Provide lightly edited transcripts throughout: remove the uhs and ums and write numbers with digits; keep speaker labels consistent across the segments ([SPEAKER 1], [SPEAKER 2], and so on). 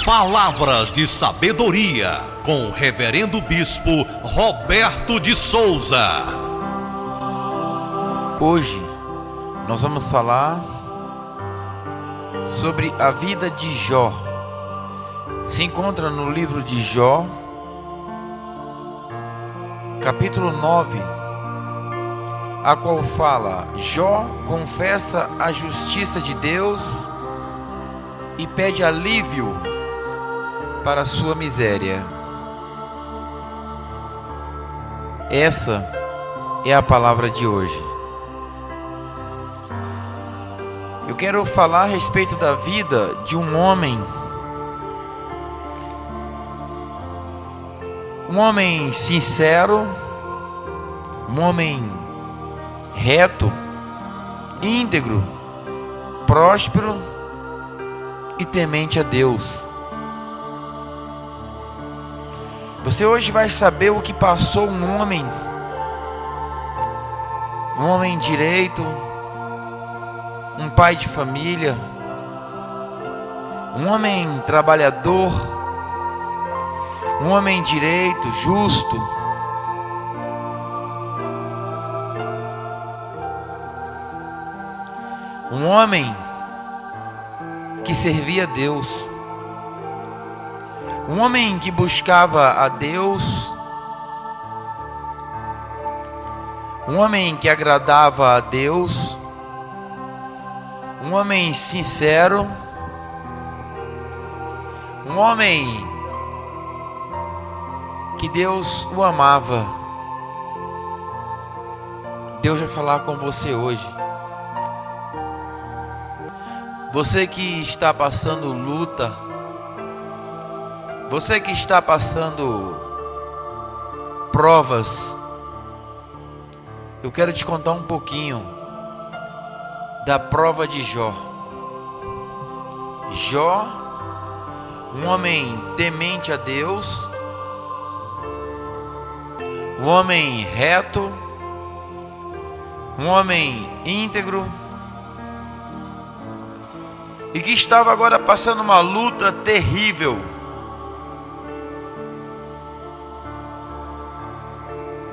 [SPEAKER 1] Palavras de sabedoria com o Reverendo Bispo Roberto de Souza.
[SPEAKER 2] Hoje nós vamos falar sobre a vida de Jó. Se encontra no livro de Jó, capítulo 9, a qual fala: Jó confessa a justiça de Deus e pede alívio para a sua miséria. Essa é a palavra de hoje. Eu quero falar a respeito da vida de um homem sincero, um homem reto, íntegro, próspero e temente a Deus. Você hoje vai saber o que passou um homem direito, um pai de família, um homem trabalhador, um homem direito, justo, um homem que servia a Deus, um homem que buscava a Deus, um homem que agradava a Deus, um homem sincero, um homem que Deus o amava. Deus vai falar com você hoje. Você que está passando luta, você que está passando provas, eu quero te contar um pouquinho da prova de Jó. Jó, um homem temente a Deus, um homem reto, um homem íntegro, e que estava agora passando uma luta terrível.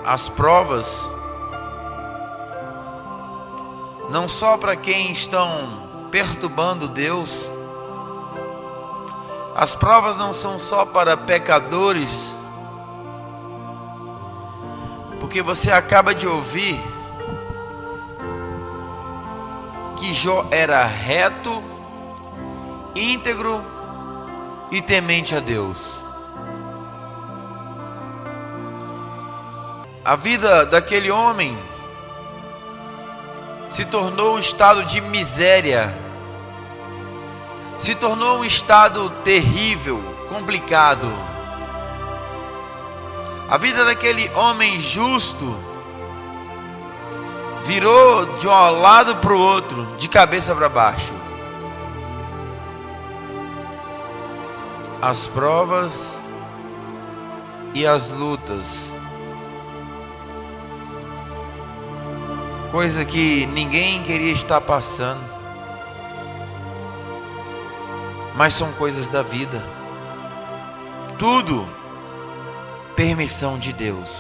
[SPEAKER 2] As provas não só para quem estão perturbando Deus, as provas não são só para pecadores, porque você acaba de ouvir que Jó era reto, íntegro e temente a Deus. A vida daquele homem se tornou um estado de miséria, se tornou um estado terrível, complicado. A vida daquele homem justo virou de um lado para o outro, de cabeça para baixo. As provas e as lutas, coisa que ninguém queria estar passando, mas são coisas da vida. Tudo permissão de Deus.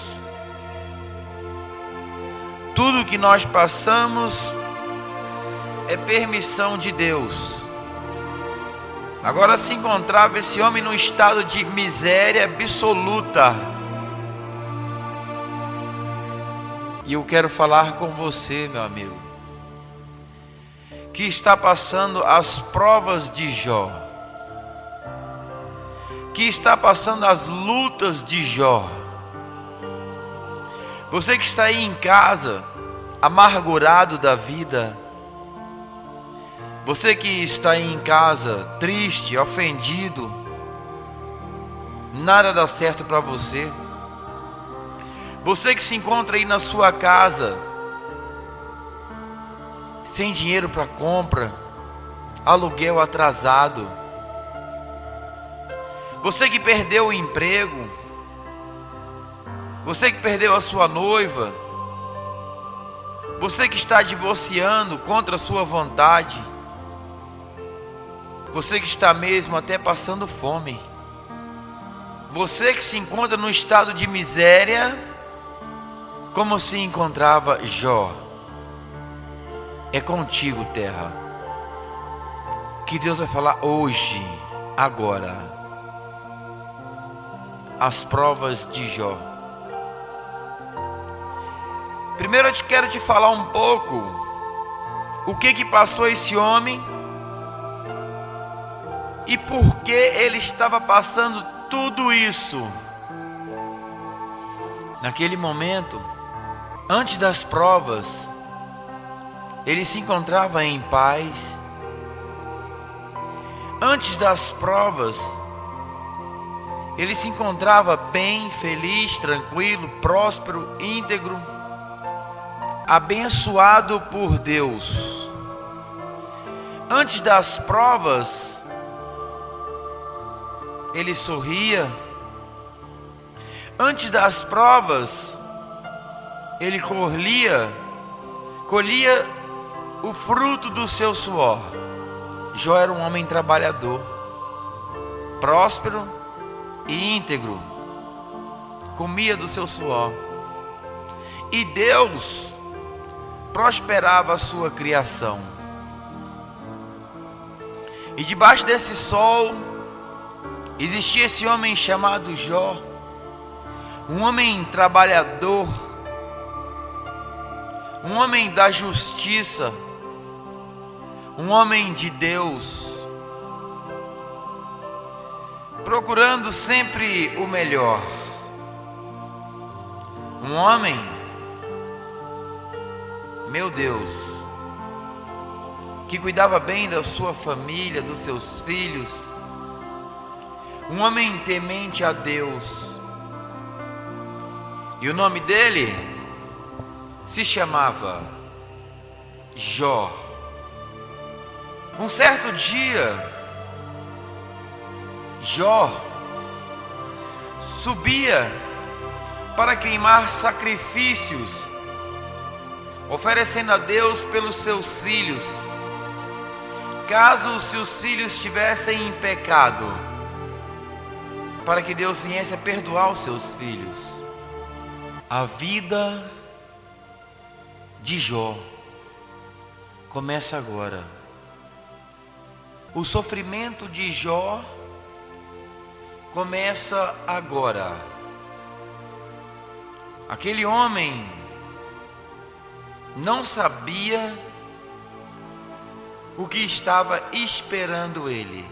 [SPEAKER 2] Tudo que nós passamos é permissão de Deus. Agora se encontrava esse homem num estado de miséria absoluta. E eu quero falar com você, meu amigo, que está passando as provas de Jó, que está passando as lutas de Jó. Você que está aí em casa, amargurado da vida, você que está aí em casa, triste, ofendido, nada dá certo para você. Você que se encontra aí na sua casa, sem dinheiro para compra, aluguel atrasado. Você que perdeu o emprego, você que perdeu a sua noiva, você que está divorciando contra a sua vontade, Você que está mesmo até passando fome, você que se encontra no estado de miséria, como se encontrava Jó, é contigo, terra, que Deus vai falar hoje, agora, as provas de Jó. Primeiro eu quero te falar um pouco o que passou esse homem e por que ele estava passando tudo isso. Naquele momento, antes das provas, ele se encontrava em paz. Antes das provas, ele se encontrava bem, feliz, tranquilo, próspero, íntegro, abençoado por Deus. Antes das provas, ele sorria. Antes das provas, ele colhia o fruto do seu suor. Jó era um homem trabalhador, próspero e íntegro, comia do seu suor. E Deus prosperava a sua criação. E debaixo desse sol existia esse homem chamado Jó, um homem trabalhador, um homem da justiça, um homem de Deus, procurando sempre o melhor. Um homem, meu Deus, que cuidava bem da sua família, dos seus filhos. Um homem temente a Deus. E o nome dele se chamava Jó. Um certo dia, Jó subia para queimar sacrifícios, oferecendo a Deus pelos seus filhos, caso os seus filhos estivessem em pecado, para que Deus viesse a perdoar os seus filhos. A vida de Jó começa agora. O sofrimento de Jó começa agora. Aquele homem não sabia o que estava esperando ele.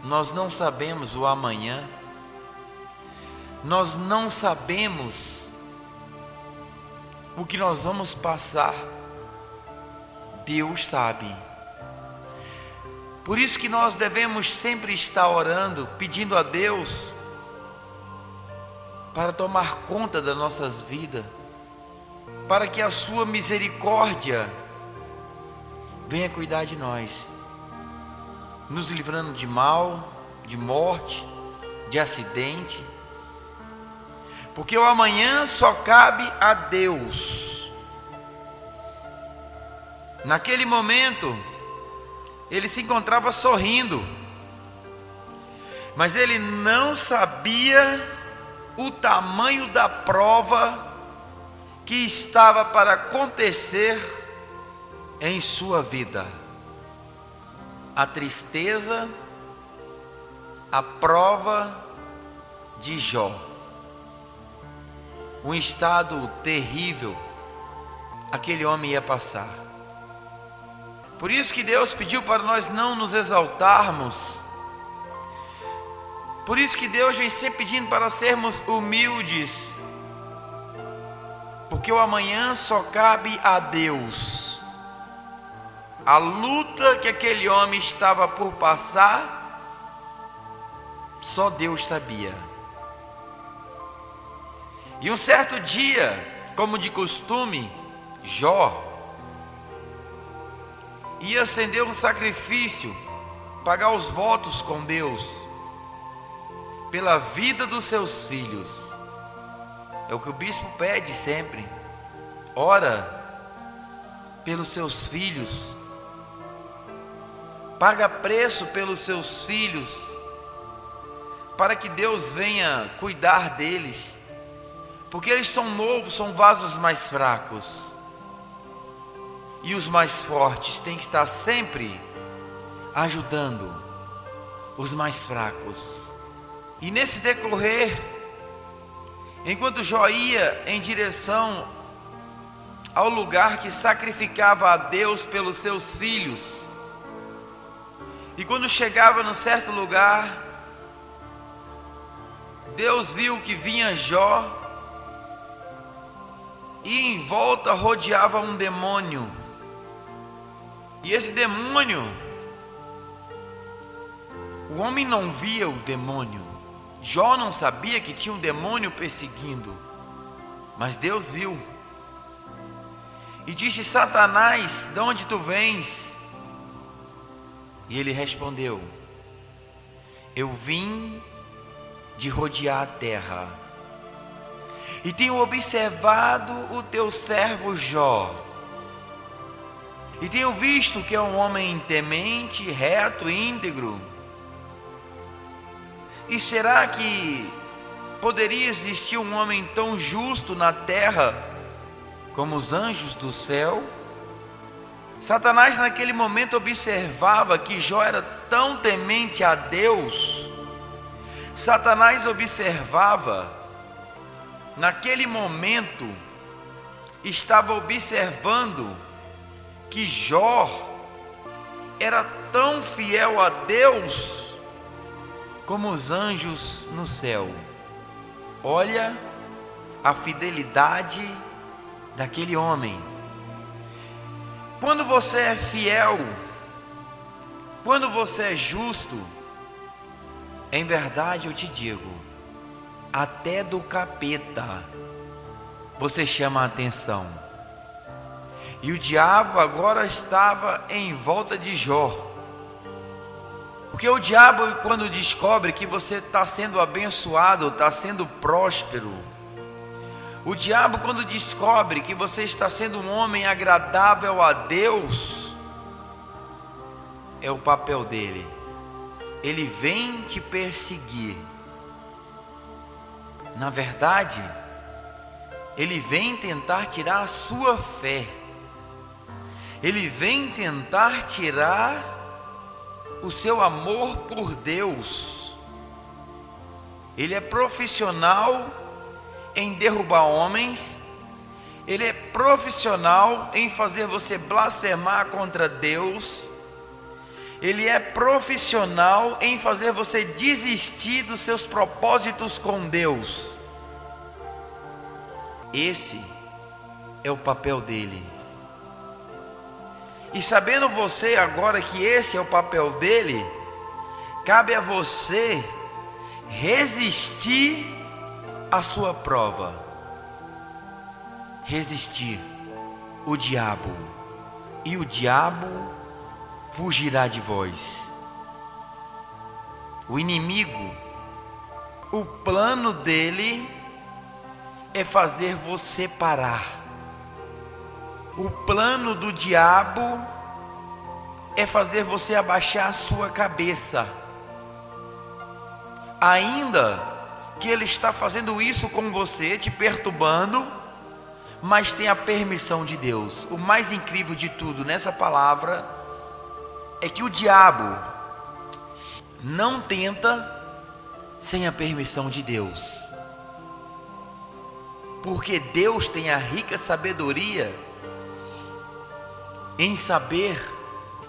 [SPEAKER 2] Nós não sabemos o amanhã. Nós não sabemos o que nós vamos passar. Deus sabe. Por isso que nós devemos sempre estar orando, pedindo a Deus para tomar conta das nossas vidas, para que a sua misericórdia venha cuidar de nós, nos livrando de mal, de morte, de acidente, porque o amanhã só cabe a Deus. Naquele momento, ele se encontrava sorrindo, mas ele não sabia o tamanho da prova que estava para acontecer em sua vida. A tristeza, a prova de Jó, um estado terrível aquele homem ia passar. Por isso que Deus pediu para nós não nos exaltarmos. Por isso que Deus vem sempre pedindo para sermos humildes, porque o amanhã só cabe a Deus. A luta que aquele homem estava por passar, só Deus sabia. E um certo dia, como de costume, Jó ia acender um sacrifício, pagar os votos com Deus pela vida dos seus filhos. É o que o bispo pede sempre. Ora pelos seus filhos, paga preço pelos seus filhos, para que Deus venha cuidar deles, porque eles são novos, são vasos mais fracos, e os mais fortes têm que estar sempre ajudando os mais fracos. E nesse decorrer, enquanto Jó ia em direção ao lugar que sacrificava a Deus pelos seus filhos, e quando chegava num certo lugar, Deus viu que vinha Jó, e em volta rodeava um demônio. E esse demônio, o homem não via o demônio. Jó não sabia que tinha um demônio perseguindo, mas Deus viu. E disse: Satanás, de onde tu vens? E ele respondeu: eu vim de rodear a terra, e tenho observado o teu servo Jó, e tenho visto que é um homem temente, reto, íntegro. E será que poderia existir um homem tão justo na terra como os anjos do céu? Satanás naquele momento observava que Jó era tão temente a Deus. Satanás observava, naquele momento, estava observando que Jó era tão fiel a Deus como os anjos no céu. Olha a fidelidade daquele homem. Quando você é fiel, quando você é justo, em verdade eu te digo, até do capeta você chama a atenção. E o diabo agora estava em volta de Jó. Porque o diabo, quando descobre que você está sendo abençoado, está sendo próspero, o diabo, quando descobre que você está sendo um homem agradável a Deus, é o papel dele. Ele vem te perseguir. Na verdade, ele vem tentar tirar a sua fé. Ele vem tentar tirar o seu amor por Deus. Ele é profissional em derrubar homens. Ele é profissional em fazer você blasfemar contra Deus. Ele é profissional em fazer você desistir dos seus propósitos com Deus. Esse é o papel dele. E sabendo você agora que esse é o papel dele, cabe a você resistir à sua prova. Resistir o diabo, e o diabo fugirá de vós. O inimigo, o plano dele é fazer você parar. O plano do diabo é fazer você abaixar a sua cabeça. Ainda que ele está fazendo isso com você, te perturbando, mas tem a permissão de Deus. O mais incrível de tudo nessa palavra é que o diabo não tenta sem a permissão de Deus. Porque Deus tem a rica sabedoria em saber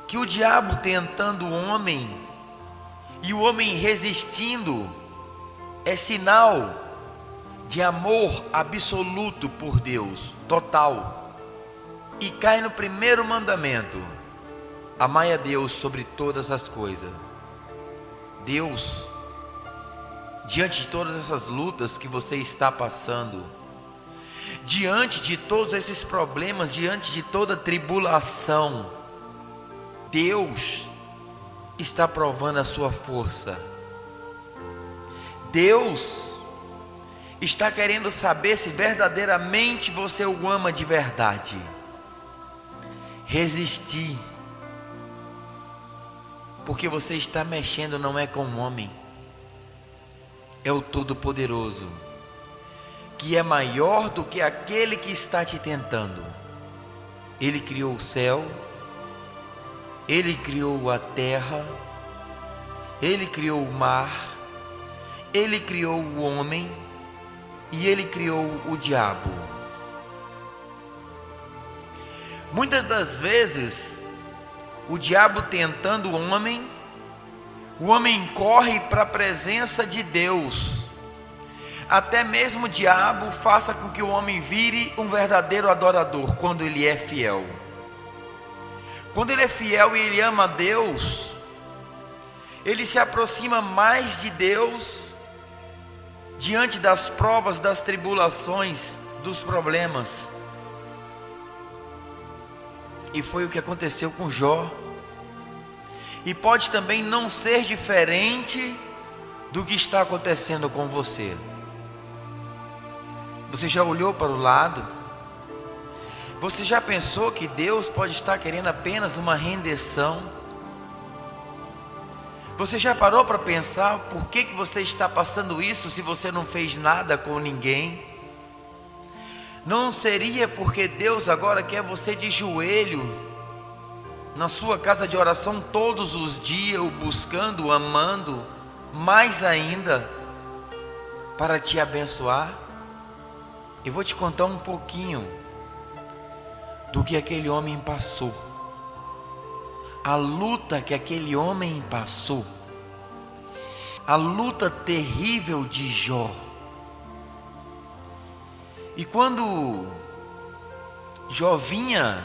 [SPEAKER 2] que o diabo tentando o homem e o homem resistindo é sinal de amor absoluto por Deus, total. E cai no primeiro mandamento: amai a Deus sobre todas as coisas. Deus, diante de todas essas lutas que você está passando, diante de todos esses problemas, diante de toda tribulação, Deus está provando a sua força. Deus está querendo saber se verdadeiramente você o ama de verdade. Resistir porque você está mexendo não é com o homem, é o Todo-Poderoso, que é maior do que aquele que está te tentando. Ele criou o céu, Ele criou a terra, Ele criou o mar, Ele criou o homem e Ele criou o diabo. Muitas das vezes, o diabo tentando o homem corre para a presença de Deus. Até mesmo o diabo faça com que o homem vire um verdadeiro adorador quando ele é fiel. Quando ele é fiel e ele ama a Deus, ele se aproxima mais de Deus diante das provas, das tribulações, dos problemas. E foi o que aconteceu com Jó. E pode também não ser diferente do que está acontecendo com você. Você já olhou para o lado? Você já pensou que Deus pode estar querendo apenas uma rendição? Você já parou para pensar por que você está passando isso se você não fez nada com ninguém? Não seria porque Deus agora quer você de joelho na sua casa de oração todos os dias, o buscando, o amando, mais ainda para te abençoar? Eu vou te contar um pouquinho do que aquele homem passou, a luta que aquele homem passou, a luta terrível de Jó. E quando Jó vinha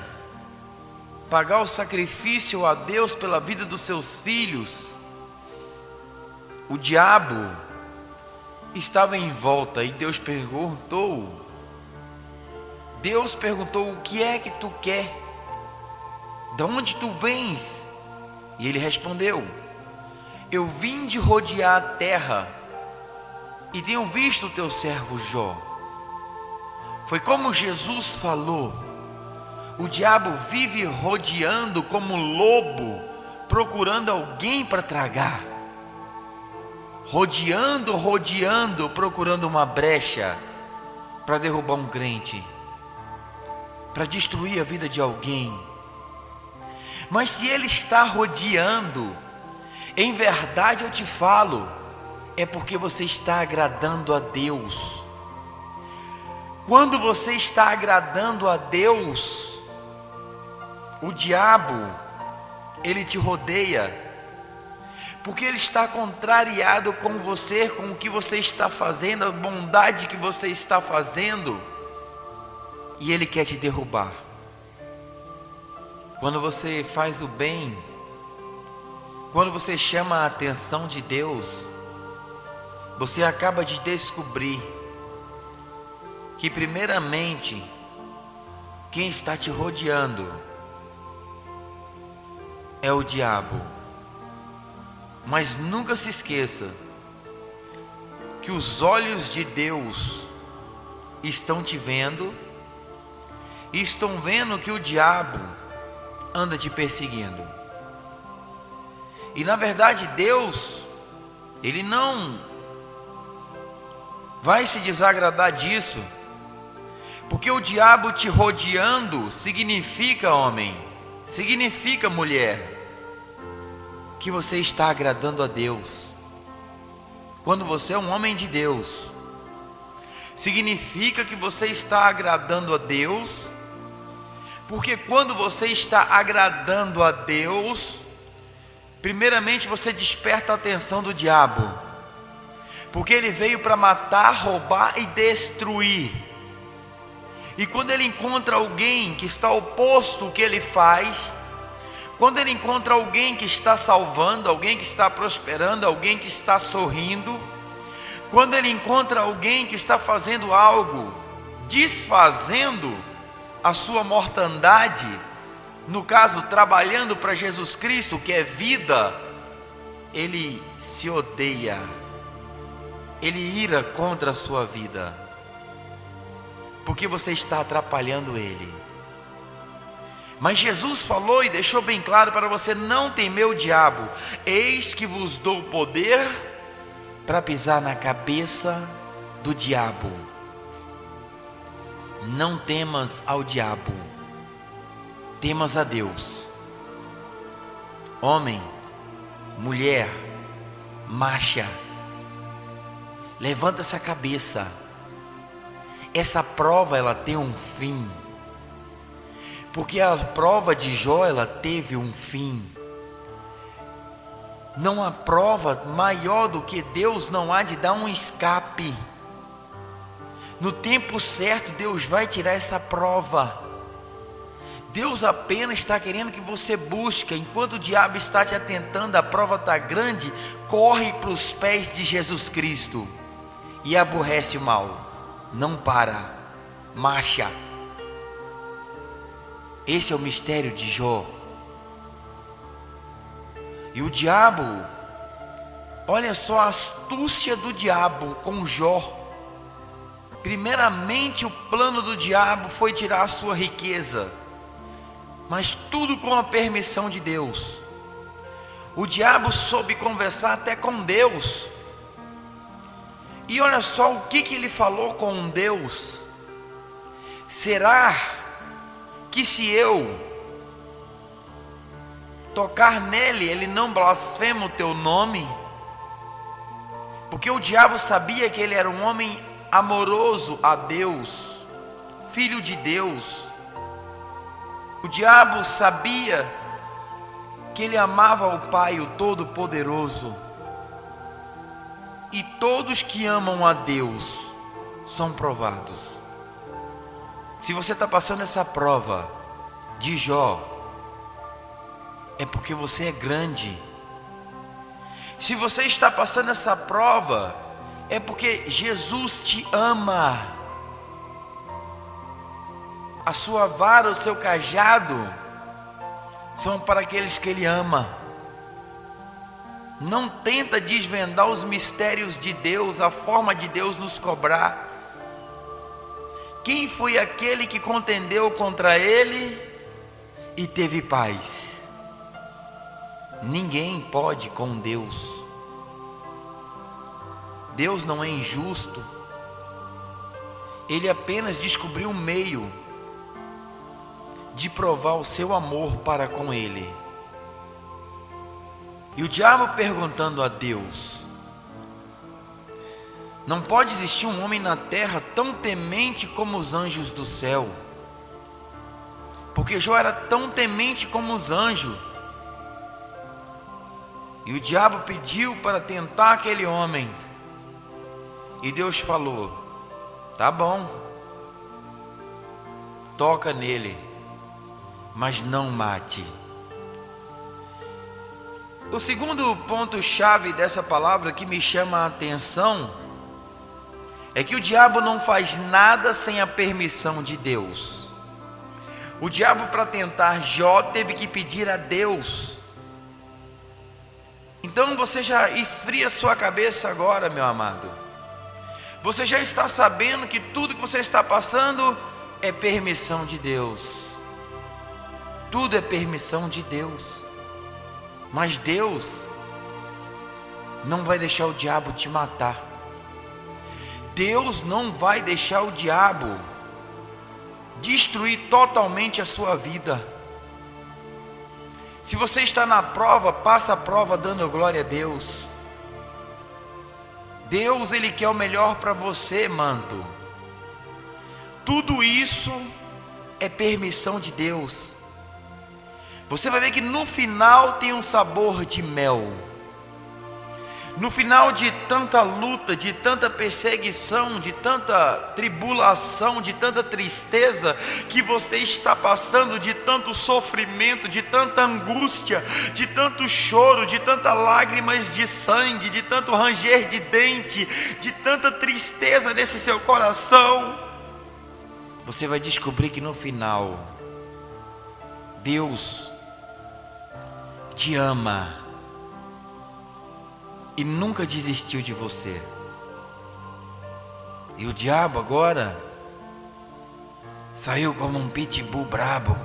[SPEAKER 2] pagar o sacrifício a Deus pela vida dos seus filhos, o diabo estava em volta e Deus perguntou: o que é que tu quer? De onde tu vens? E ele respondeu: eu vim de rodear a terra e tenho visto o teu servo Jó. Foi como Jesus falou: o diabo vive rodeando como lobo, procurando alguém para tragar. Rodeando, procurando uma brecha para derrubar um crente, para destruir a vida de alguém. Mas se ele está rodeando, em verdade eu te falo, é porque você está agradando a Deus. Quando você está agradando a Deus, o diabo, ele te rodeia, porque ele está contrariado com você, com o que você está fazendo, a bondade que você está fazendo, e ele quer te derrubar. Quando você faz o bem, quando você chama a atenção de Deus, você acaba de descobrir que primeiramente quem está te rodeando é o diabo. Mas nunca se esqueça que os olhos de Deus estão te vendo e estão vendo que o diabo anda te perseguindo. E na verdade Deus, Ele não vai se desagradar disso, porque o diabo te rodeando significa, homem, significa, mulher, que você está agradando a Deus. Quando você é um homem de Deus, significa que você está agradando a Deus, porque quando você está agradando a Deus, primeiramente você desperta a atenção do diabo, porque ele veio para matar, roubar e destruir. E quando ele encontra alguém que está oposto ao que ele faz, quando ele encontra alguém que está salvando, alguém que está prosperando, alguém que está sorrindo, quando ele encontra alguém que está fazendo algo, desfazendo a sua mortandade, no caso, trabalhando para Jesus Cristo, que é vida, ele se odeia, ele ira contra a sua vida, porque você está atrapalhando ele. Mas Jesus falou e deixou bem claro para você: não temer o diabo, eis que vos dou poder para pisar na cabeça do diabo. Não temas ao diabo, temas a Deus. Homem, mulher, macha, levanta essa cabeça. Essa prova, ela tem um fim. Porque a prova de Jó, ela teve um fim. Não há prova maior do que Deus não há de dar um escape. No tempo certo, Deus vai tirar essa prova. Deus apenas está querendo que você busque. Enquanto o diabo está te atentando, a prova está grande, corre para os pés de Jesus Cristo e aborrece o mal. Não para, marcha. Esse é o mistério de Jó. E o diabo, olha só a astúcia do diabo com Jó. Primeiramente, o plano do diabo foi tirar a sua riqueza, mas tudo com a permissão de Deus. O diabo soube conversar até com Deus. E olha só o que ele falou com Deus: será que se eu tocar nele, ele não blasfema o teu nome? Porque o diabo sabia que ele era um homem amoroso a Deus, filho de Deus. O diabo sabia que ele amava o Pai, o Todo-Poderoso. E todos que amam a Deus são provados. Se você está passando essa prova de Jó, é porque você é grande. Se você está passando essa prova, é porque Jesus te ama. A sua vara, o seu cajado são para aqueles que Ele ama. Não tenta desvendar os mistérios de Deus, a forma de Deus nos cobrar. Quem foi aquele que contendeu contra Ele e teve paz? Ninguém pode com Deus. Deus não é injusto. Ele apenas descobriu um meio de provar o seu amor para com Ele. E o diabo perguntando a Deus: não pode existir um homem na terra tão temente como os anjos do céu. Porque Jó era tão temente como os anjos. E o diabo pediu para tentar aquele homem. E Deus falou: tá bom, toca nele, mas não mate. O segundo ponto-chave dessa palavra que me chama a atenção é que o diabo não faz nada sem a permissão de Deus. O diabo, para tentar Jó, teve que pedir a Deus. Então você já esfria sua cabeça agora, meu amado. Você já está sabendo que tudo que você está passando é permissão de Deus. Tudo é permissão de Deus. Mas Deus não vai deixar o diabo te matar. Deus não vai deixar o diabo destruir totalmente a sua vida. Se você está na prova, passa a prova dando glória a Deus. Deus, Ele quer o melhor para você, manto. Tudo isso é permissão de Deus. Você vai ver que no final tem um sabor de mel. No final de tanta luta, de tanta perseguição, de tanta tribulação, de tanta tristeza que você está passando, de tanto sofrimento, de tanta angústia, de tanto choro, de tantas lágrimas de sangue, de tanto ranger de dente, de tanta tristeza nesse seu coração, você vai descobrir que no final Deus te ama e nunca desistiu de você. E o diabo agora saiu como um pitbull brabo,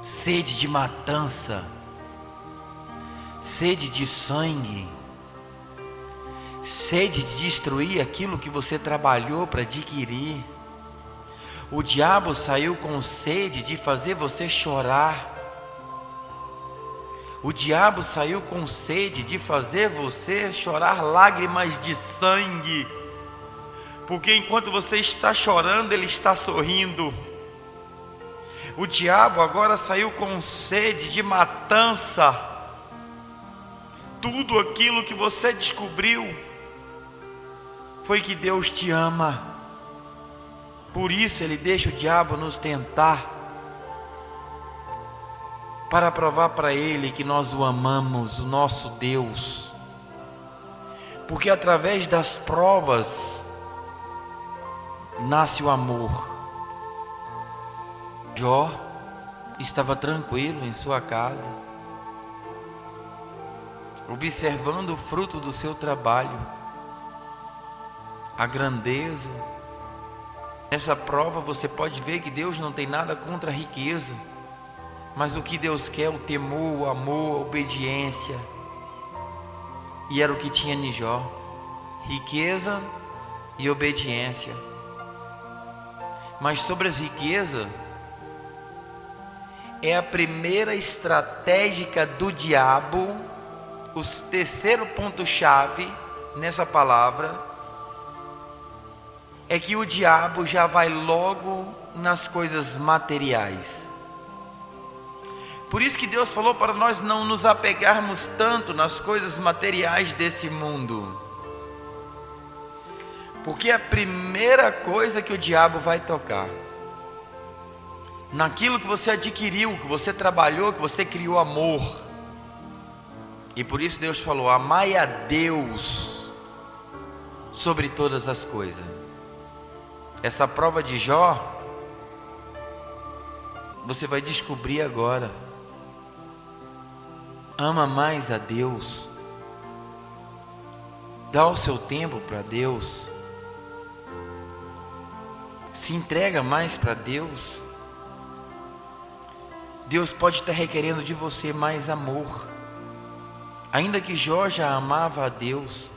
[SPEAKER 2] sede de matança, sede de sangue, sede de destruir aquilo que você trabalhou para adquirir. O diabo saiu com sede de fazer você chorar. O diabo saiu com sede de fazer você chorar lágrimas de sangue. Porque enquanto você está chorando, ele está sorrindo. O diabo agora saiu com sede de matança. Tudo aquilo que você descobriu foi que Deus te ama. Por isso ele deixa o diabo nos tentar, para provar para ele que nós o amamos, o nosso Deus. Porque através das provas nasce o amor. Jó estava tranquilo em sua casa, observando o fruto do seu trabalho, a grandeza. Nessa prova você pode ver que Deus não tem nada contra a riqueza, mas o que Deus quer é o temor, o amor, a obediência. E era o que tinha em Jó: riqueza e obediência. Mas sobre as riquezas, é a primeira estratégica do diabo. O terceiro ponto-chave nessa palavra é que o diabo já vai logo nas coisas materiais. Por isso que Deus falou para nós não nos apegarmos tanto nas coisas materiais desse mundo. Porque a primeira coisa que o diabo vai tocar, naquilo que você adquiriu, que você trabalhou, que você criou amor. E por isso Deus falou: amai a Deus sobre todas as coisas. Essa prova de Jó, você vai descobrir agora. Ama mais a Deus. Dá o seu tempo para Deus. Se entrega mais para Deus. Deus pode estar requerendo de você mais amor. Ainda que Jó já amava a Deus,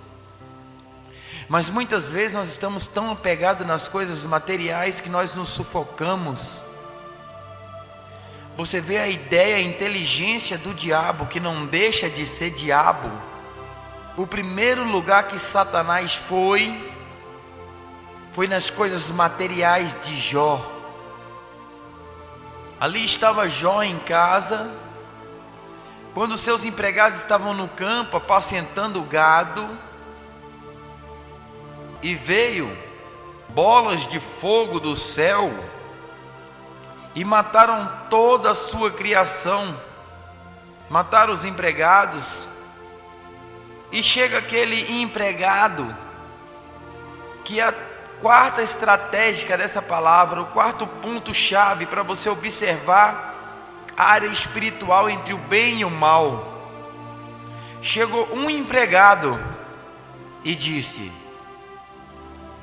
[SPEAKER 2] mas muitas vezes nós estamos tão apegados nas coisas materiais que nós nos sufocamos. Você vê a ideia, a inteligência do diabo, que não deixa de ser diabo. O primeiro lugar que Satanás foi nas coisas materiais de Jó. Ali estava Jó em casa, quando seus empregados estavam no campo apacentando o gado, e veio bolas de fogo do céu e mataram toda a sua criação, mataram os empregados. E chega aquele empregado, que é a quarta estratégica dessa palavra, o quarto ponto-chave para você observar a área espiritual entre o bem e o mal. Chegou um empregado e disse: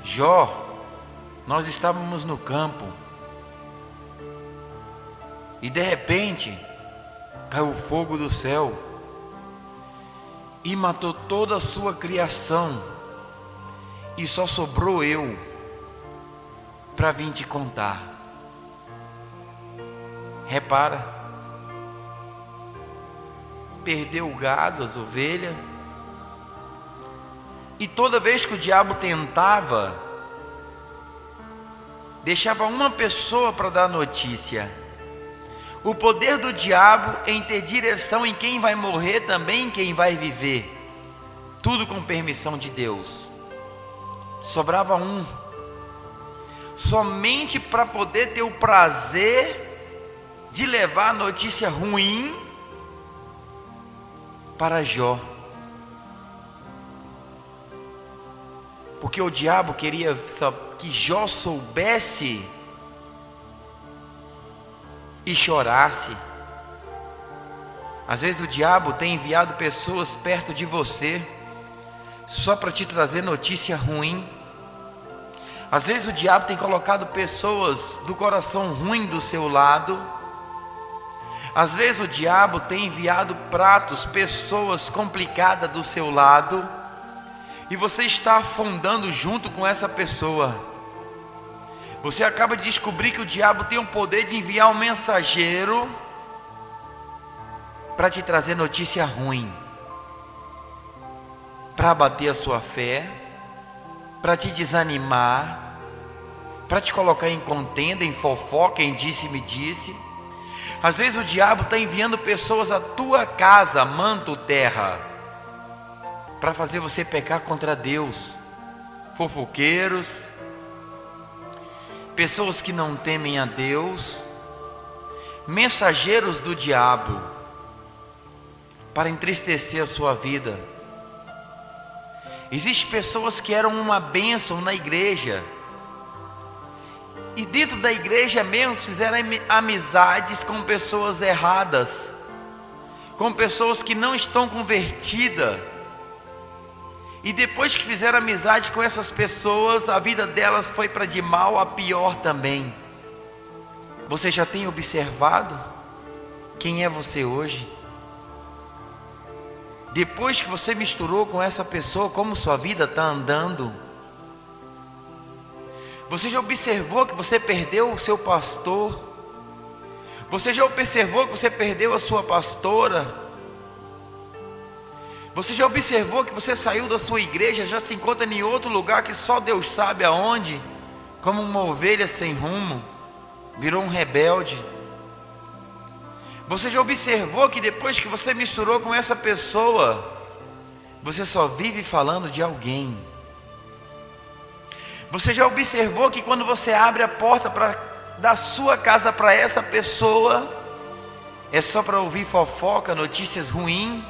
[SPEAKER 2] Jó, nós estávamos no campo e de repente caiu o fogo do céu e matou toda a sua criação, e só sobrou eu para vir te contar. Repara, perdeu o gado, as ovelhas. E toda vez que o diabo tentava, deixava uma pessoa para dar notícia. O poder do diabo em ter direção em quem vai morrer, também em quem vai viver. Tudo com permissão de Deus. Sobrava um, somente para poder ter o prazer de levar a notícia ruim para Jó. Porque o diabo queria que Jó soubesse e chorasse. Às vezes o diabo tem enviado pessoas perto de você só para te trazer notícia ruim. Às vezes o diabo tem colocado pessoas do coração ruim do seu lado Às vezes o diabo tem enviado pratos, pessoas complicadas do seu lado, e você está afundando junto com essa pessoa. Você acaba de descobrir que o diabo tem o poder de enviar um mensageiro para te trazer notícia ruim, para abater a sua fé, para te desanimar, para te colocar em contenda, em fofoca, em disse-me-disse. Às vezes o diabo está enviando pessoas à tua casa, manto, terra, para fazer você pecar contra Deus. Fofoqueiros, pessoas que não temem a Deus, mensageiros do diabo, para entristecer a sua vida. Existem pessoas que eram uma bênção na igreja, e dentro da igreja mesmo fizeram amizades com pessoas erradas, com pessoas que não estão convertidas. E depois que fizeram amizade com essas pessoas, a vida delas foi para de mal a pior também. Você já tem observado quem é você hoje? Depois que você misturou com essa pessoa, como sua vida está andando? Você já observou que você perdeu o seu pastor? Você já observou que você perdeu a sua pastora? Você já observou que você saiu da sua igreja, já se encontra em outro lugar que só Deus sabe aonde? Como uma ovelha sem rumo, virou um rebelde. Você já observou que depois que você misturou com essa pessoa, você só vive falando de alguém? Você já observou que quando você abre a porta da sua casa para essa pessoa, é só para ouvir fofoca, notícias ruins?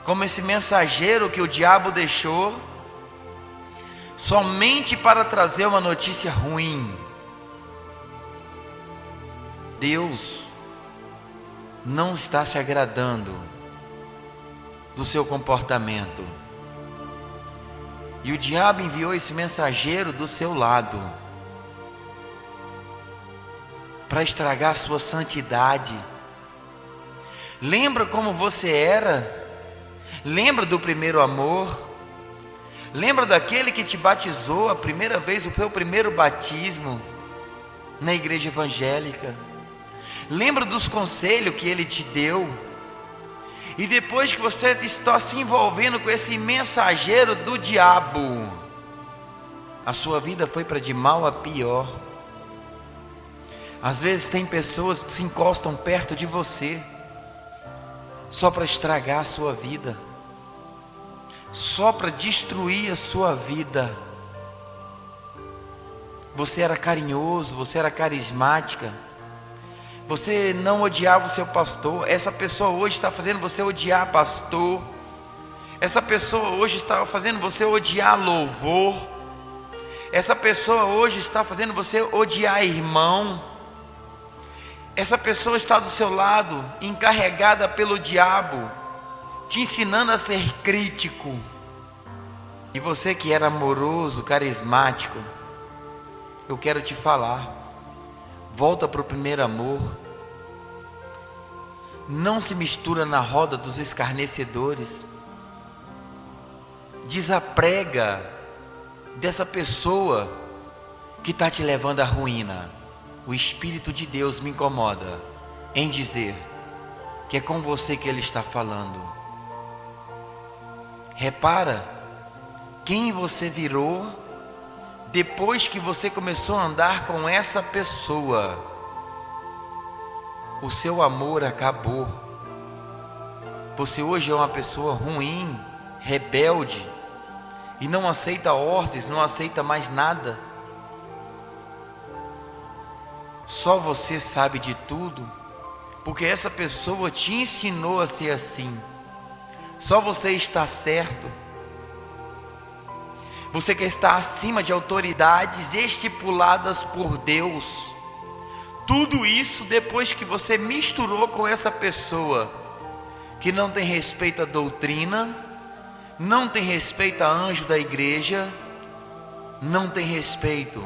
[SPEAKER 2] Como esse mensageiro que o diabo deixou, somente para trazer uma notícia ruim. Deus não está se agradando do seu comportamento, e o diabo enviou esse mensageiro do seu lado para estragar a sua santidade. Lembra como você era? Lembra do primeiro amor? Lembra daquele que te batizou a primeira vez, o seu primeiro batismo na igreja evangélica? Lembra dos conselhos que ele te deu? E depois que você está se envolvendo com esse mensageiro do diabo, a sua vida foi para de mal a pior. Às vezes tem pessoas que se encostam perto de você só para estragar a sua vida, só para destruir a sua vida. Você era carinhoso, você era carismática, você não odiava o seu pastor. Essa pessoa hoje está fazendo você odiar pastor. Essa pessoa hoje está fazendo você odiar louvor. Essa pessoa hoje está fazendo você odiar irmão. Essa pessoa está do seu lado, encarregada pelo diabo, te ensinando a ser crítico. E você que era amoroso, carismático, eu quero te falar, volta para o primeiro amor. Não se mistura na roda dos escarnecedores. Desaprega dessa pessoa que está te levando à ruína. O Espírito de Deus me incomoda em dizer que é com você que Ele está falando. Repara quem você virou depois que você começou a andar com essa pessoa. O seu amor acabou. Você hoje é uma pessoa ruim, rebelde, e não aceita ordens, não aceita mais nada. Só você sabe de tudo, porque essa pessoa te ensinou a ser assim. Só você está certo. Você quer estar acima de autoridades estipuladas por Deus. Tudo isso depois que você misturou com essa pessoa que não tem respeito à doutrina, não tem respeito a anjo da igreja, não tem respeito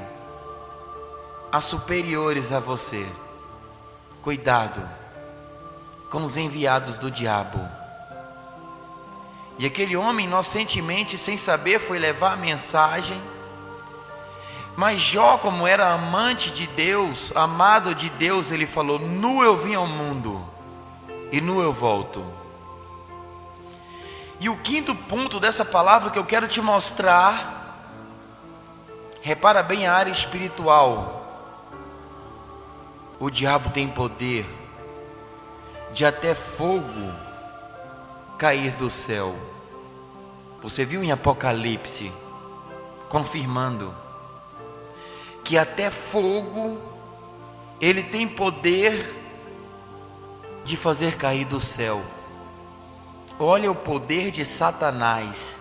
[SPEAKER 2] a superiores a você. Cuidado, com os enviados do diabo. E aquele homem, inocentemente, sem saber, foi levar a mensagem. Mas Jó, como era amante de Deus, amado de Deus, ele falou: nu eu vim ao mundo, e nu eu volto. E o quinto ponto dessa palavra que eu quero te mostrar, repara bem a área espiritual. O diabo tem poder de até fogo cair do céu. Você viu em Apocalipse, confirmando que até fogo ele tem poder de fazer cair do céu. Olha o poder de Satanás.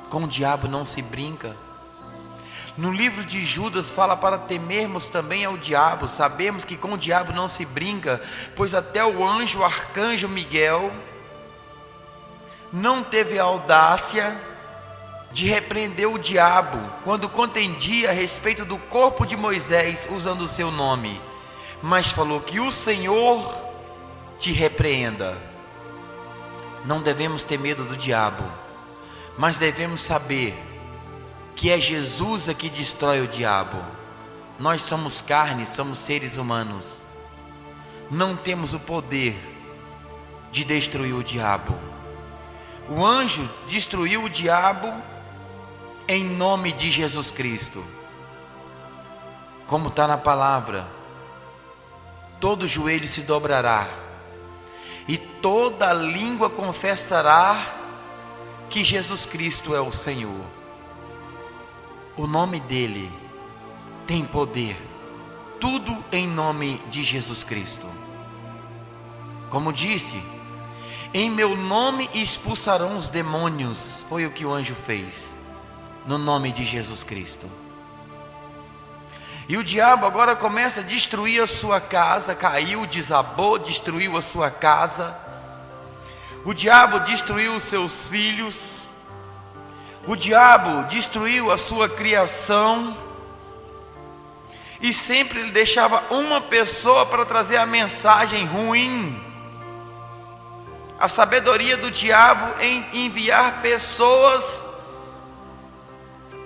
[SPEAKER 2] Com o diabo não se brinca. No livro de Judas fala para temermos também ao diabo. Sabemos que com o diabo não se brinca, pois até o anjo, o arcanjo Miguel, não teve a audácia de repreender o diabo quando contendia a respeito do corpo de Moisés usando o seu nome, mas falou que o Senhor te repreenda. Não devemos ter medo do diabo, mas devemos saber que é Jesus a que destrói o diabo. Nós somos carne, somos seres humanos, não temos o poder de destruir o diabo. O anjo destruiu o diabo em nome de Jesus Cristo. Como está na palavra, todo joelho se dobrará e toda língua confessará que Jesus Cristo é o Senhor. O nome dele tem poder, tudo em nome de Jesus Cristo. Como disse, em meu nome expulsarão os demônios. Foi o que o anjo fez, no nome de Jesus Cristo. E o diabo agora começa a destruir a sua casa. Caiu, desabou, destruiu a sua casa. O diabo destruiu os seus filhos. O diabo destruiu a sua criação. E sempre ele deixava uma pessoa para trazer a mensagem ruim. A sabedoria do diabo em enviar pessoas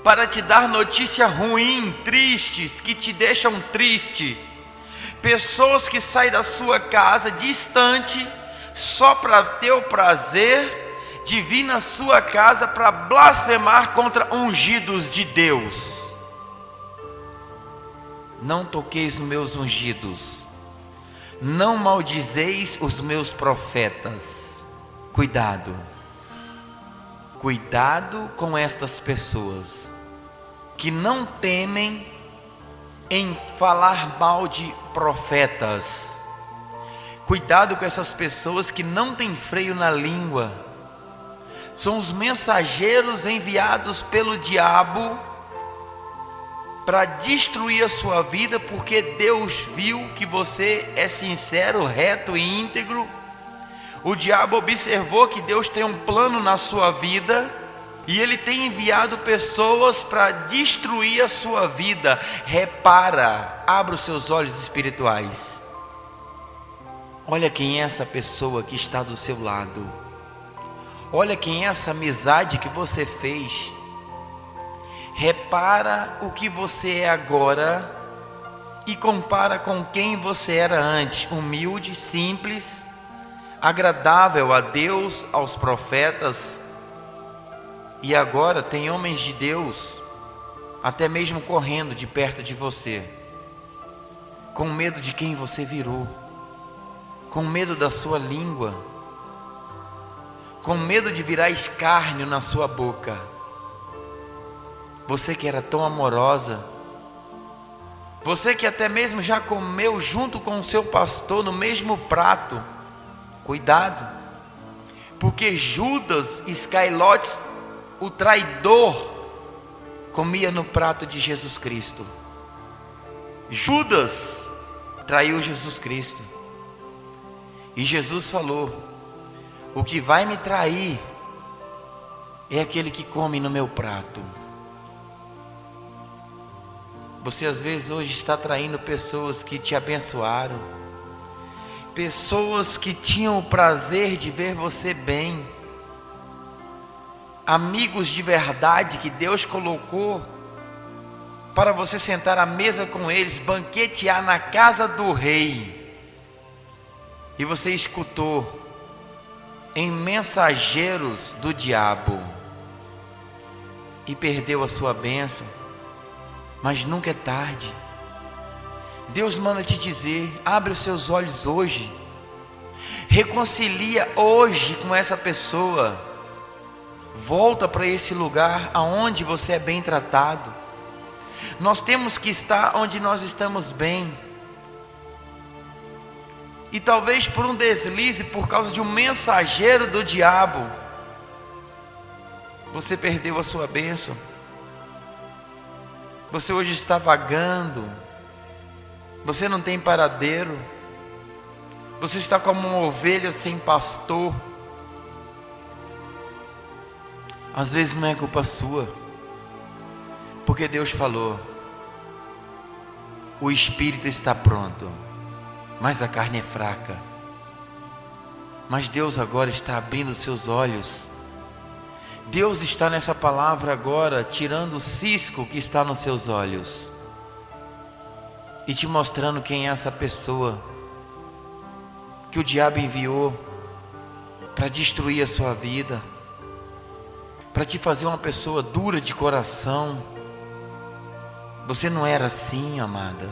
[SPEAKER 2] para te dar notícia ruim, tristes, que te deixam triste. Pessoas que saem da sua casa distante, só para ter o prazer de vir na sua casa para blasfemar contra ungidos de Deus. Não toqueis nos meus ungidos, não maldizeis os meus profetas. Cuidado, cuidado com estas pessoas que não temem em falar mal de profetas. Cuidado com essas pessoas que não têm freio na língua. São os mensageiros enviados pelo diabo para destruir a sua vida, porque Deus viu que você é sincero, reto e íntegro. O diabo observou que Deus tem um plano na sua vida e ele tem enviado pessoas para destruir a sua vida. Repara, abra os seus olhos espirituais. Olha quem é essa pessoa que está do seu lado. Olha quem é essa amizade que você fez. Repara o que você é agora e compara com quem você era antes. Humilde, simples, agradável a Deus, aos profetas. E agora tem homens de Deus até mesmo correndo de perto de você, com medo de quem você virou, com medo da sua língua, com medo de virar escárnio na sua boca. Você que era tão amorosa, você que até mesmo já comeu junto com o seu pastor no mesmo prato. Cuidado, porque Judas Iscariotes, o traidor, comia no prato de Jesus Cristo. Judas traiu Jesus Cristo. E Jesus falou: o que vai me trair é aquele que come no meu prato. Você às vezes hoje está traindo pessoas que te abençoaram, pessoas que tinham o prazer de ver você bem, amigos de verdade que Deus colocou para você sentar à mesa com eles, banquetear na casa do rei, e você escutou em mensageiros do diabo e perdeu a sua bênção. Mas nunca é tarde. Deus manda te dizer: abre os seus olhos hoje, reconcilia hoje com essa pessoa, volta para esse lugar aonde você é bem tratado. Nós temos que estar onde nós estamos bem. E talvez por um deslize, por causa de um mensageiro do diabo, você perdeu a sua bênção. Você hoje está vagando. Você não tem paradeiro. Você está como uma ovelha sem pastor. Às vezes não é culpa sua, porque Deus falou: o espírito está pronto, mas a carne é fraca. Mas Deus agora está abrindo seus olhos. Deus está nessa palavra agora tirando o cisco que está nos seus olhos e te mostrando quem é essa pessoa que o diabo enviou para destruir a sua vida, para te fazer uma pessoa dura de coração. Você não era assim, amada.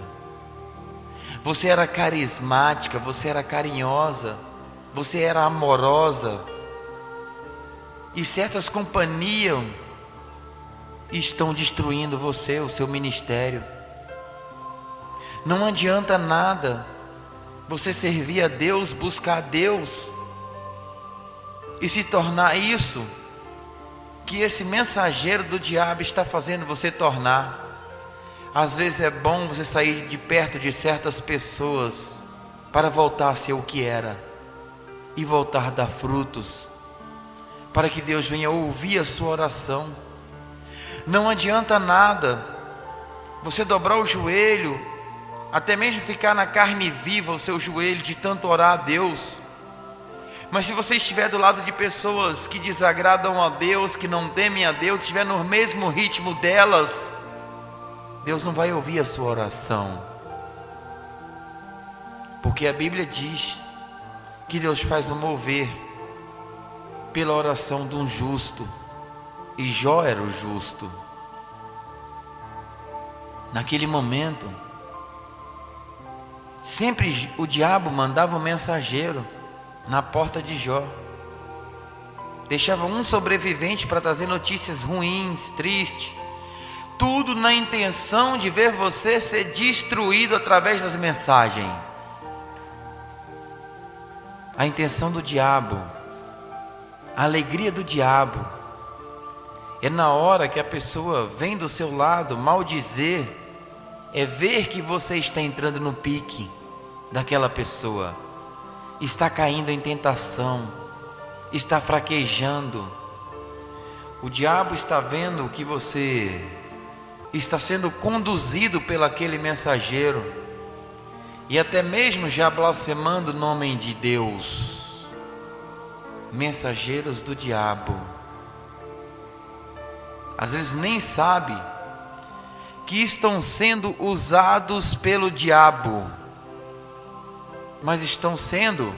[SPEAKER 2] Você era carismática, você era carinhosa, você era amorosa. E certas companhias estão destruindo você, o seu ministério. Não adianta nada você servir a Deus, buscar a Deus e se tornar isso que esse mensageiro do diabo está fazendo você tornar. Às vezes é bom você sair de perto de certas pessoas para voltar a ser o que era e voltar a dar frutos, para que Deus venha ouvir a sua oração. Não adianta nada você dobrar o joelho, até mesmo ficar na carne viva o seu joelho de tanto orar a Deus, mas se você estiver do lado de pessoas que desagradam a Deus, que não temem a Deus, estiver no mesmo ritmo delas, Deus não vai ouvir a sua oração. Porque a Bíblia diz que Deus faz um mover pela oração de um justo, e Jó era o justo. Naquele momento, sempre o diabo mandava um mensageiro na porta de Jó, deixava um sobrevivente para trazer notícias ruins, tristes, tudo na intenção de ver você ser destruído através das mensagens. A intenção do diabo, a alegria do diabo, é na hora que a pessoa vem do seu lado maldizer, é ver que você está entrando no pique daquela pessoa, está caindo em tentação, está fraquejando. O diabo está vendo que você está sendo conduzido pelo aquele mensageiro, e até mesmo já blasfemando o nome de Deus. Mensageiros do diabo, às vezes nem sabe que estão sendo usados pelo diabo, mas estão sendo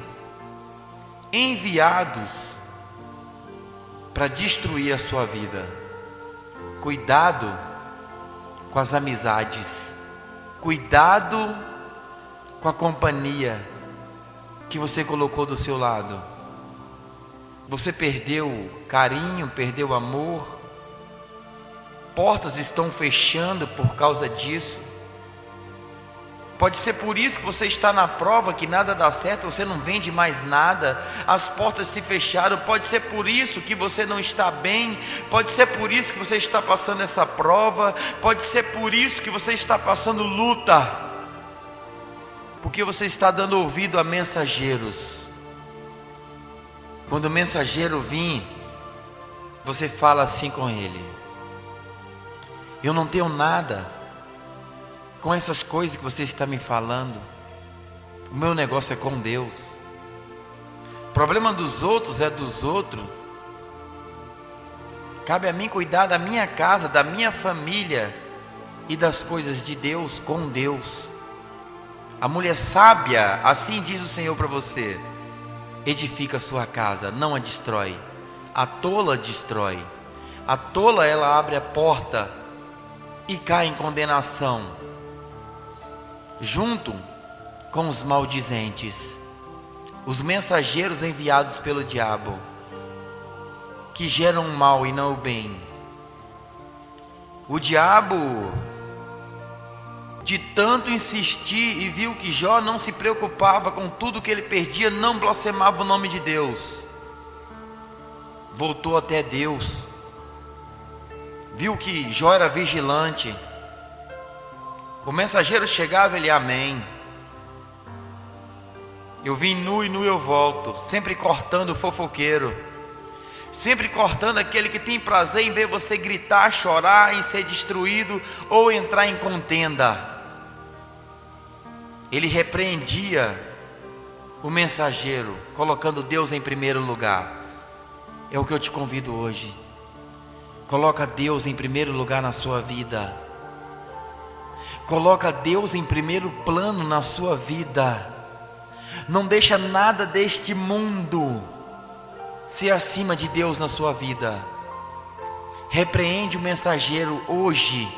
[SPEAKER 2] enviados para destruir a sua vida. Cuidado com as amizades, cuidado com a companhia que você colocou do seu lado. Você perdeu carinho, perdeu amor, portas estão fechando por causa disso. Pode ser por isso que você está na prova, que nada dá certo, você não vende mais nada, as portas se fecharam. Pode ser por isso que você não está bem, pode ser por isso que você está passando essa prova, pode ser por isso que você está passando luta, porque você está dando ouvido a mensageiros. Quando o mensageiro vir, você fala assim com ele: eu não tenho nada com essas coisas que você está me falando. O meu negócio é com Deus. O problema dos outros é dos outros. Cabe a mim cuidar da minha casa, da minha família e das coisas de Deus com Deus. A mulher sábia, assim diz o Senhor para você, edifica a sua casa, não a destrói. A tola destrói. A tola, ela abre a porta e cai em condenação, junto com os maldizentes, os mensageiros enviados pelo diabo, que geram o mal e não o bem. O diabo, de tanto insistir e viu que Jó não se preocupava com tudo que ele perdia, não blasfemava o nome de Deus, voltou até Deus, viu que Jó era vigilante. O mensageiro chegava, ele, amém, eu vim nu e nu eu volto, sempre cortando o fofoqueiro, sempre cortando aquele que tem prazer em ver você gritar, chorar, em ser destruído ou entrar em contenda. Ele repreendia o mensageiro, colocando Deus em primeiro lugar. É o que eu te convido hoje. Coloca Deus em primeiro lugar na sua vida. Coloca Deus em primeiro plano na sua vida. Não deixa nada deste mundo ser acima de Deus na sua vida. Repreende o mensageiro hoje.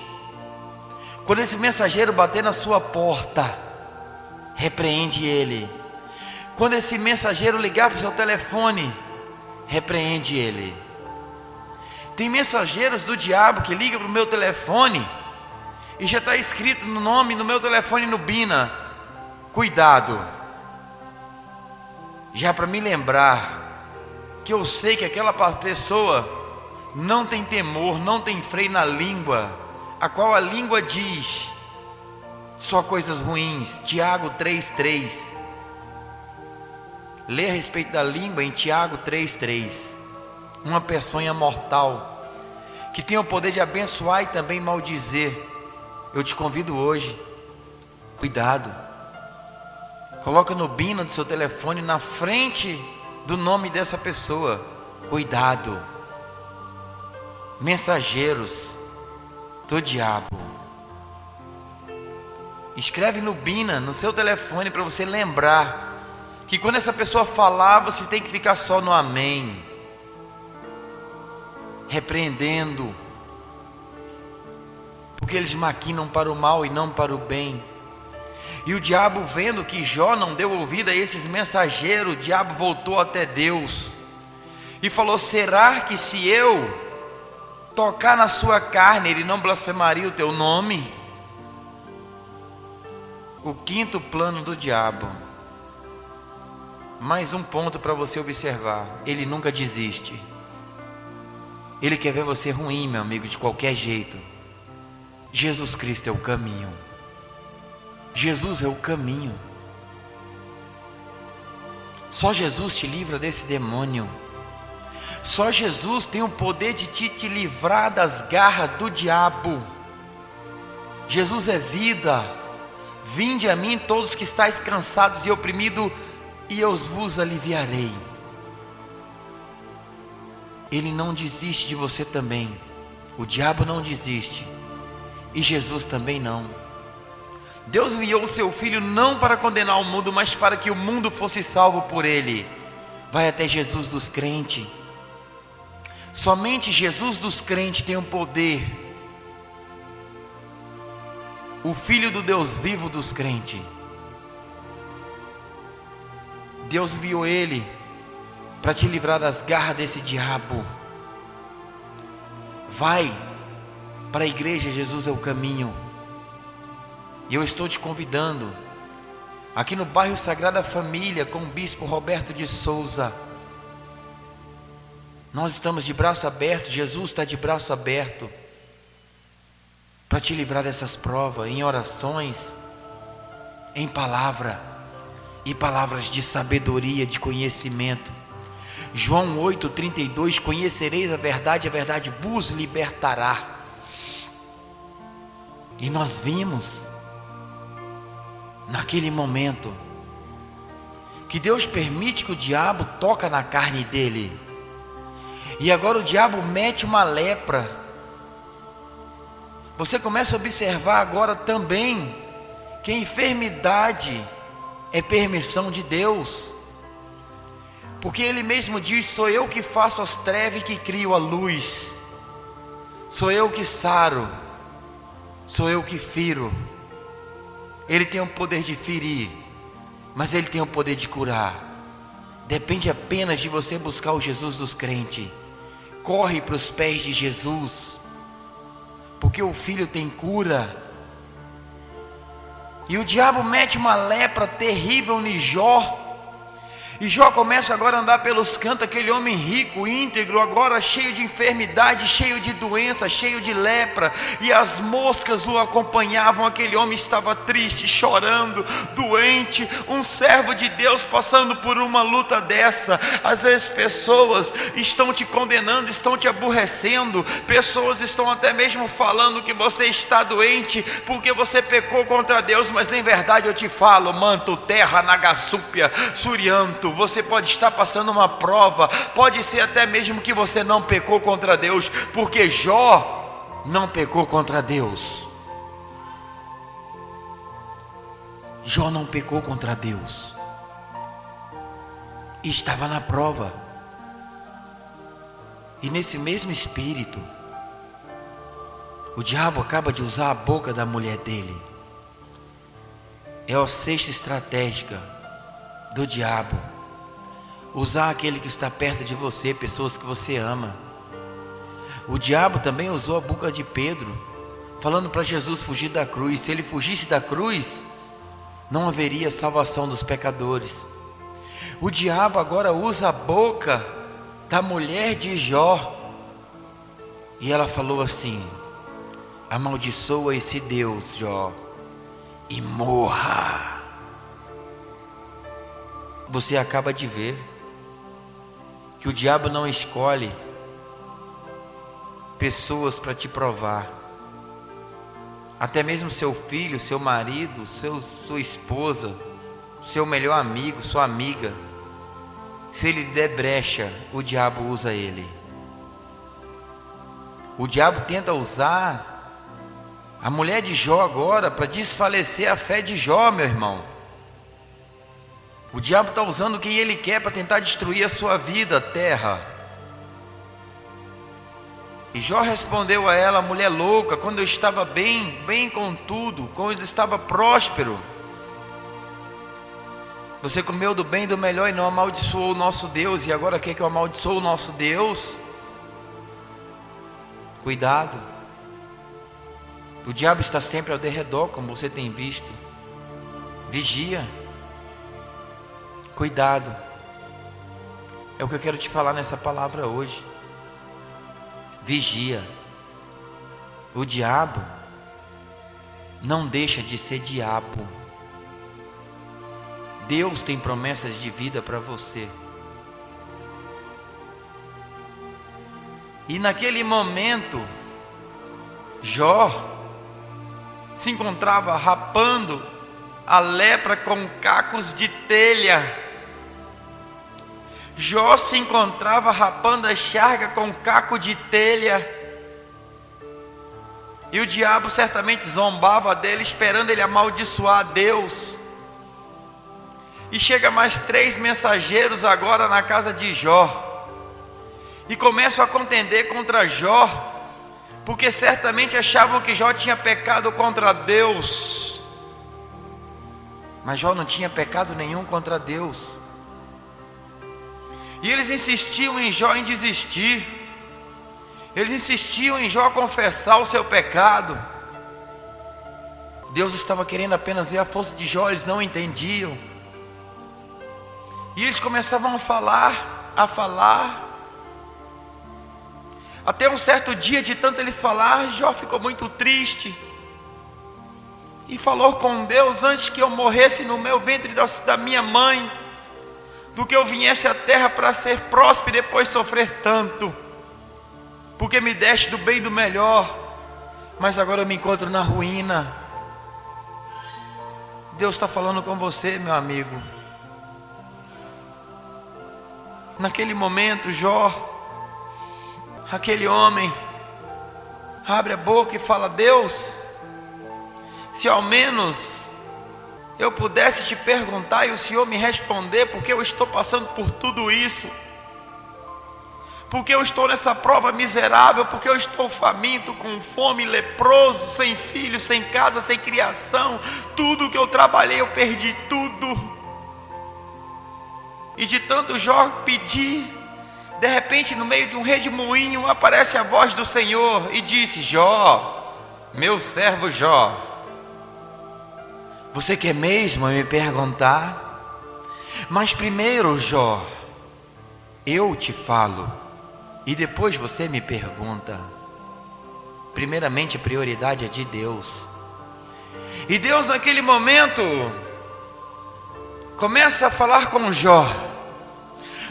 [SPEAKER 2] Quando esse mensageiro bater na sua porta, repreende ele. Quando esse mensageiro ligar para o seu telefone, repreende ele. Tem mensageiros do diabo que ligam para o meu telefone e já está escrito no nome no meu telefone no Bina, cuidado. Já para me lembrar que eu sei que aquela pessoa não tem temor, não tem freio na língua, a qual a língua diz só coisas ruins. Tiago 3,3. Lê a respeito da língua em Tiago 3,3. Uma peçonha mortal que tem o poder de abençoar e também maldizer. Eu te convido hoje, cuidado. Coloca no Bina do seu telefone na frente do nome dessa pessoa. Cuidado. Mensageiros do diabo. Escreve no Bina, no seu telefone, para você lembrar que quando essa pessoa falar, você tem que ficar só no amém, repreendendo, porque eles maquinam para o mal e não para o bem. E o diabo, vendo que Jó não deu ouvido a esses mensageiros, o diabo voltou até Deus e falou: será que se eu tocar na sua carne, ele não blasfemaria o teu nome? O quinto plano do diabo. Mais um ponto para você observar: ele nunca desiste. Ele quer ver você ruim, meu amigo, de qualquer jeito. Jesus Cristo é o caminho. Jesus é o caminho. Só Jesus te livra desse demônio. Só Jesus tem o poder de te livrar das garras do diabo. Jesus é vida. Vinde a mim todos que estáis cansados e oprimidos, e eu vos aliviarei. Ele não desiste de você também. O diabo não desiste. E Jesus também não. Deus enviou o seu Filho não para condenar o mundo, mas para que o mundo fosse salvo por ele. Vai até Jesus dos crentes. Somente Jesus dos crentes tem o poder. O Filho do Deus vivo dos crentes. Deus enviou ele para te livrar das garras desse diabo. Vai para a igreja, Jesus é o caminho. E eu estou te convidando, aqui no bairro Sagrada Família, com o bispo Roberto de Souza. Nós estamos de braço aberto, Jesus está de braço aberto, para te livrar dessas provas, em orações, em palavra, e palavras de sabedoria, de conhecimento. João 8,32, conhecereis a verdade vos libertará. E nós vimos, naquele momento, que Deus permite que o diabo toca na carne dele. E agora o diabo mete uma lepra. Você começa a observar agora também que a enfermidade é permissão de Deus. Porque Ele mesmo diz: sou eu que faço as trevas e que crio a luz. Sou eu que saro. Sou eu que firo. Ele tem o poder de ferir, mas Ele tem o poder de curar. Depende apenas de você buscar o Jesus dos crentes. Corre para os pés de Jesus, porque o Filho tem cura. E o diabo mete uma lepra terrível em Jó. E Jó começa agora a andar pelos cantos, aquele homem rico, íntegro, agora cheio de enfermidade, cheio de doença, cheio de lepra. E as moscas o acompanhavam, aquele homem estava triste, chorando, doente. Um servo de Deus passando por uma luta dessa. Às vezes pessoas estão te condenando, estão te aborrecendo. Pessoas estão até mesmo falando que você está doente porque você pecou contra Deus. Mas em verdade eu te falo, manto, terra, nagasúpia, surianto, você pode estar passando uma prova, pode ser até mesmo que você não pecou contra Deus, porque Jó não pecou contra Deus. Jó não pecou contra Deus, e estava na prova. E nesse mesmo espírito, o diabo acaba de usar a boca da mulher dele. É a cesta estratégica do diabo. Usar aquele que está perto de você, pessoas que você ama. O diabo também usou a boca de Pedro, falando para Jesus fugir da cruz. Se ele fugisse da cruz, não haveria salvação dos pecadores. O diabo agora usa a boca da mulher de Jó. E ela falou assim: amaldiçoa esse Deus, Jó, e morra. Você acaba de ver que o diabo não escolhe pessoas para te provar. Até mesmo seu filho, seu marido, sua esposa, seu melhor amigo, sua amiga. Se ele der brecha, o diabo usa ele. O diabo tenta usar a mulher de Jó agora para desfalecer a fé de Jó, meu irmão. O diabo está usando quem ele quer para tentar destruir a sua vida, terra. E Jó respondeu a ela: mulher louca, quando eu estava bem com tudo, quando eu estava próspero, você comeu do bem e do melhor e não amaldiçoou o nosso Deus, e agora quer que eu amaldiçoe o nosso Deus? Cuidado. O diabo está sempre ao derredor, como você tem visto. Vigia. Cuidado. É o que eu quero te falar nessa palavra hoje. Vigia. O diabo não deixa de ser diabo. Deus tem promessas de vida para você. E naquele momento, Jó se encontrava rapando a lepra com cacos de telha. Jó se encontrava rapando a charga com caco de telha. E o diabo certamente zombava dele, esperando ele amaldiçoar a Deus. E chega mais 3 mensageiros agora na casa de Jó. E começam a contender contra Jó, porque certamente achavam que Jó tinha pecado contra Deus. Mas Jó não tinha pecado nenhum contra Deus. E eles insistiam em Jó em desistir. Eles insistiam em Jó confessar o seu pecado. Deus estava querendo apenas ver a força de Jó, eles não entendiam. E eles começavam a falar. Até um certo dia, de tanto eles falar, Jó ficou muito triste. E falou com Deus: antes que eu morresse no meu ventre da minha mãe, do que eu viesse à terra para ser próspero e depois sofrer tanto. Porque me deste do bem e do melhor, mas agora eu me encontro na ruína. Deus está falando com você, meu amigo. Naquele momento, Jó, aquele homem, abre a boca e fala: Deus, se ao menos eu pudesse te perguntar e o Senhor me responder, porque eu estou passando por tudo isso, porque eu estou nessa prova miserável, porque eu estou faminto, com fome, leproso, sem filho, sem casa, sem criação, tudo que eu trabalhei eu perdi tudo. E de tanto Jó pedir, de repente no meio de um redemoinho aparece a voz do Senhor e disse: Jó, meu servo Jó, você quer mesmo me perguntar? Mas primeiro, Jó, eu te falo e depois você me pergunta. Primeiramente a prioridade é de Deus. E Deus naquele momento começa a falar com Jó: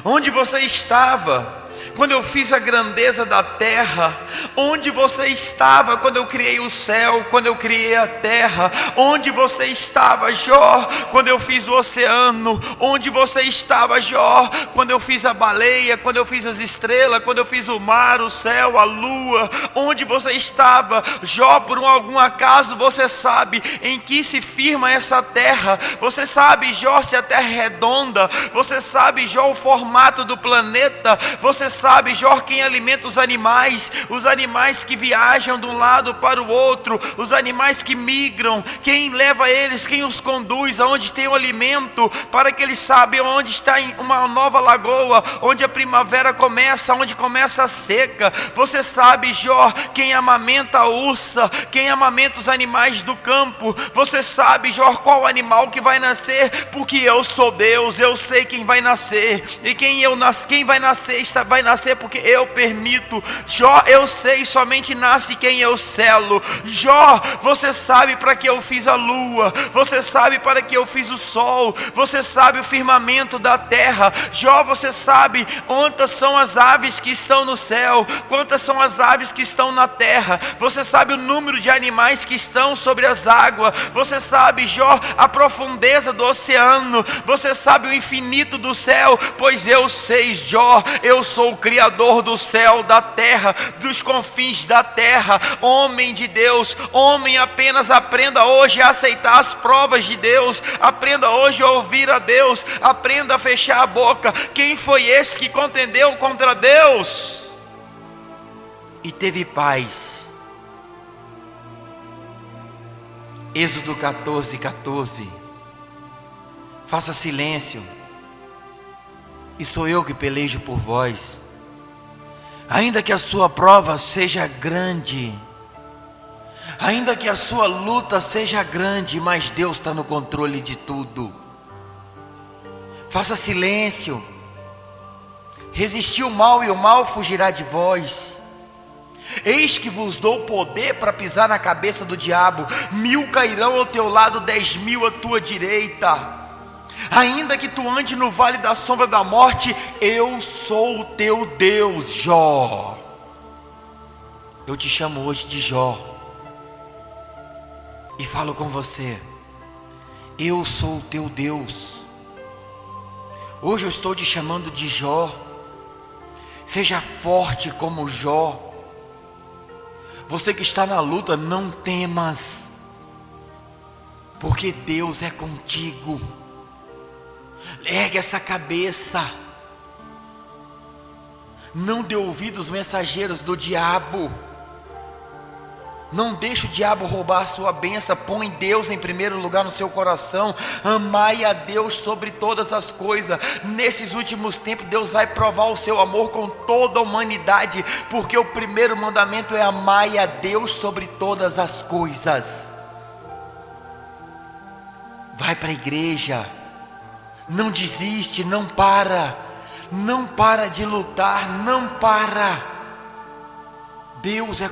[SPEAKER 2] onde você estava quando eu fiz a grandeza da terra? Onde você estava quando eu criei o céu, quando eu criei a terra? Onde você estava, Jó, quando eu fiz o oceano? Onde você estava, Jó, quando eu fiz a baleia, quando eu fiz as estrelas, quando eu fiz o mar, o céu, a lua? Onde você estava, Jó? Por algum acaso você sabe em que se firma essa terra? Você sabe, Jó, se a terra é redonda? Você sabe, Jó, o formato do planeta? Você sabe, Jó, quem alimenta os animais que viajam de um lado para o outro, os animais que migram, quem leva eles, quem os conduz, aonde tem o alimento, para que eles saibam onde está uma nova lagoa, onde a primavera começa, onde começa a seca. Você sabe, Jó, quem amamenta a ursa, quem amamenta os animais do campo. Você sabe, Jó, qual animal que vai nascer, porque eu sou Deus, eu sei quem vai nascer, e quem vai nascer, vai nascer porque eu permito. Jó, eu sei, somente nasce quem eu selo. Jó, você sabe para que eu fiz a lua, você sabe para que eu fiz o sol, você sabe o firmamento da terra. Jó, você sabe quantas são as aves que estão no céu, quantas são as aves que estão na terra. Você sabe o número de animais que estão sobre as águas. Você sabe, Jó, a profundeza do oceano. Você sabe o infinito do céu. Pois eu sei, Jó, eu sou o Criador do céu, da terra, dos confins da terra. Homem de Deus, homem, apenas aprenda hoje a aceitar as provas de Deus. Aprenda hoje a ouvir a Deus. Aprenda a fechar a boca. Quem foi esse que contendeu contra Deus e teve paz? Êxodo 14:14. Faça silêncio, e sou eu que pelejo por vós. Ainda que a sua prova seja grande, ainda que a sua luta seja grande, mas Deus está no controle de tudo. Faça silêncio. Resistir o mal e o mal fugirá de vós. Eis que vos dou poder para pisar na cabeça do diabo. 1000 cairão ao teu lado, 10.000 à tua direita. Ainda que tu ande no vale da sombra da morte, eu sou o teu Deus, Jó. Eu te chamo hoje de Jó e falo com você: eu sou o teu Deus. Hoje eu estou te chamando de Jó. Seja forte como Jó. Você que está na luta, não temas, porque Deus é contigo. Ergue essa cabeça. Não dê ouvido aos mensageiros do diabo. Não deixe o diabo roubar a sua bênção. Põe Deus em primeiro lugar no seu coração. Amai a Deus sobre todas as coisas. Nesses últimos tempos, Deus vai provar o seu amor com toda a humanidade, porque o primeiro mandamento é: amai a Deus sobre todas as coisas. Vai para a igreja. Não desiste, não para de lutar, não para. Deus é